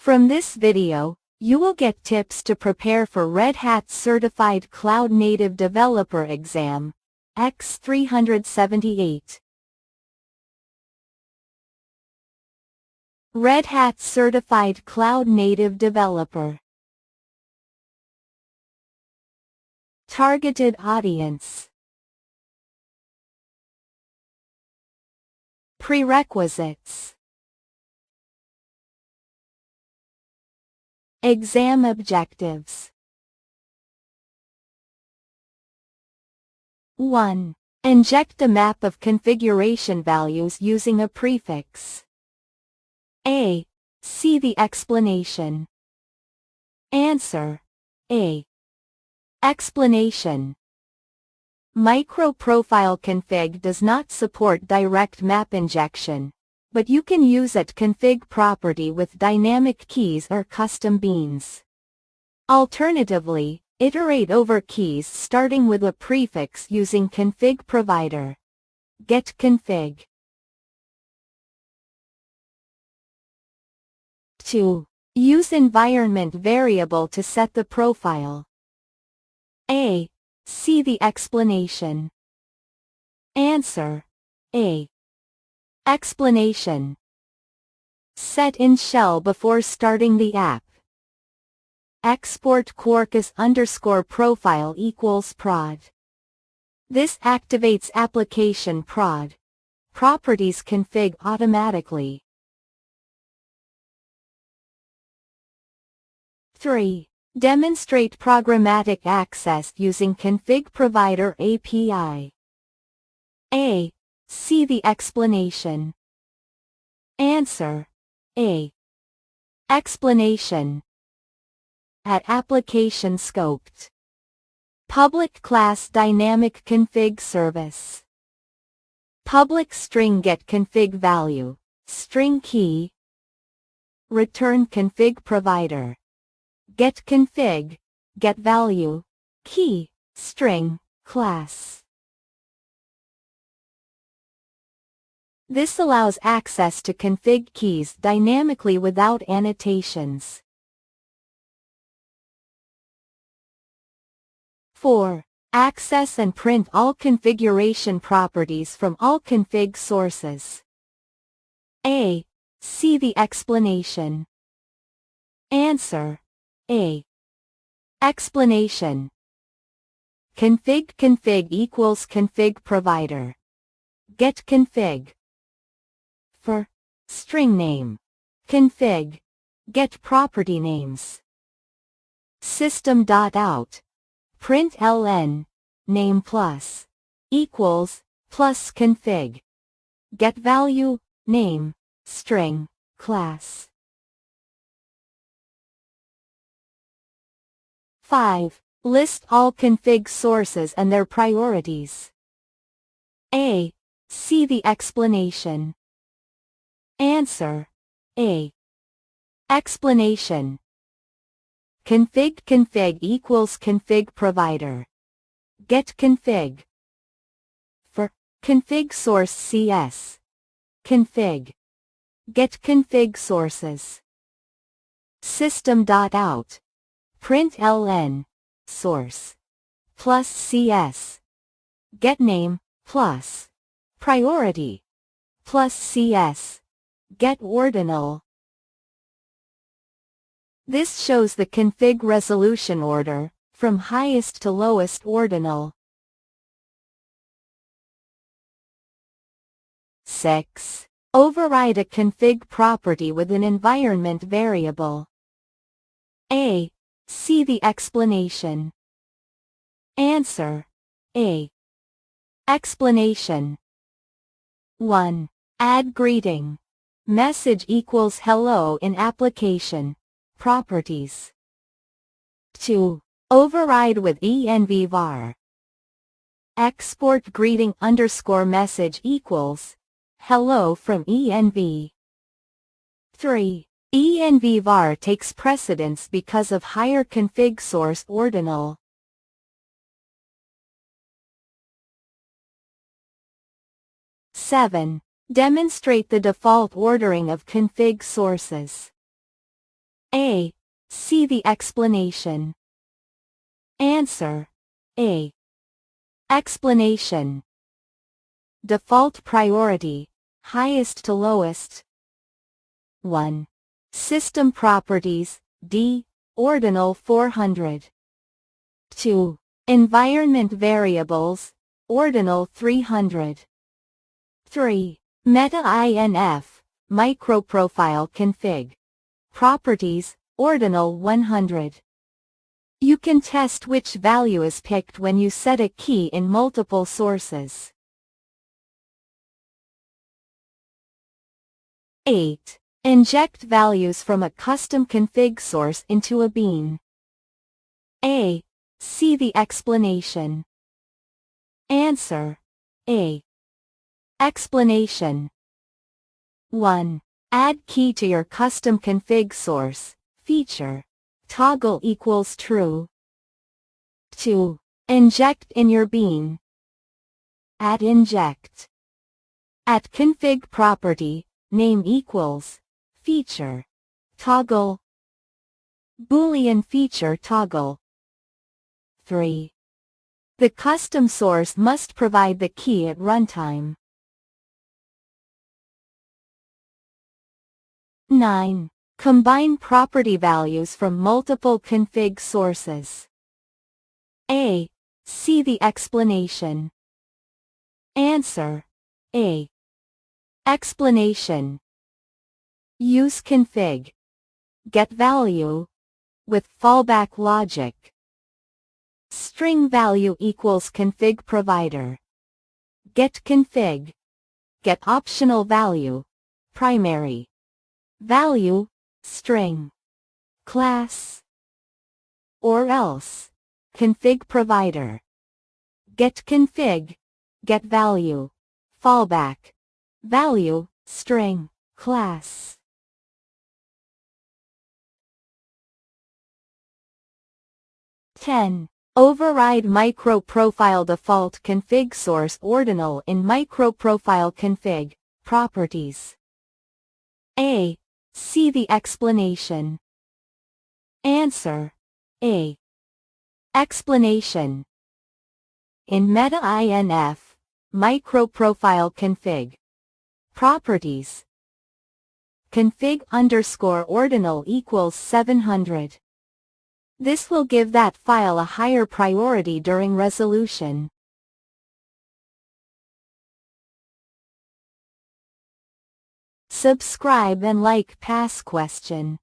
From this video, you will get tips to prepare for Red Hat Certified Cloud Native Developer Exam, EX378. Red Hat Certified Cloud Native Developer. Targeted audience. Prerequisites. Exam objectives. 1. Inject a map of configuration values using a prefix. A. See the explanation. Answer. A. Explanation. Micro-profile config does not support direct map injection, but you can use at config property with dynamic keys or custom beans. Alternatively, iterate over keys starting with a prefix using config provider. Get config. 2. Use environment variable to set the profile. A. See the explanation. Answer. A. Explanation. Set in shell before starting the app. Export quarkus_profile equals prod. This activates application prod. Properties config automatically. 3. Demonstrate programmatic access using config provider API. A. See the explanation. Answer. A. Explanation. At application scoped. Public class dynamic config service. Public string get config value, string key. Return config provider. Get config, get value, key, string, class. This allows access to config keys dynamically without annotations. 4. Access and print all configuration properties from all config sources. A. See the explanation. Answer. A. Explanation. Config equals config provider. Get config. For string name. Config. Get property names. System.out. println. Name plus. Equals. Plus config. Get value. Name. String. Class. 5. List all config sources and their priorities. A. See the explanation. Answer. A. Explanation. Config equals config provider. Get config. For config source CS. Config. Get config sources. System.out. println. Source. Plus CS. Get name, plus. Priority. Plus CS. Get ordinal. This shows the config resolution order, from highest to lowest ordinal. 6. Override a config property with an environment variable. A. See the explanation. Answer. A. Explanation. 1. Add greeting. Message equals hello in application. Properties. 2. Override with env_var. Export greeting _message equals hello from env. 3. env_var takes precedence because of higher config source ordinal. 7. Demonstrate the default ordering of config sources. A. See the explanation. Answer. A. Explanation. Default priority, highest to lowest. 1. System properties, D, ordinal 400. 2. Environment variables, ordinal 300. 3. Meta-INF, microprofile config. Properties, ordinal 100. You can test which value is picked when you set a key in multiple sources. 8. Inject values from a custom config source into a bean. A. See the explanation. Answer. A. Explanation. 1. Add key to your custom config source, feature. Toggle equals true. 2. Inject in your bean. Add inject. At config property, name equals, feature. Toggle. Boolean feature toggle. 3. The custom source must provide the key at runtime. 9. Combine property values from multiple config sources. A. See the explanation. Answer. A. Explanation. Use config. Get value. With fallback logic. String value equals config provider. Get config. Get optional value. Primary. Value. String. Class. Or else. Config provider. Get config. Get value. Fallback. Value. String. Class. 10. Override microprofile default config source ordinal in microprofile config, properties. A. See the explanation. Answer. A. Explanation. In meta-INF, microprofile config. Properties. Config_ordinal equals 700. This will give that file a higher priority during resolution. Subscribe and like past question.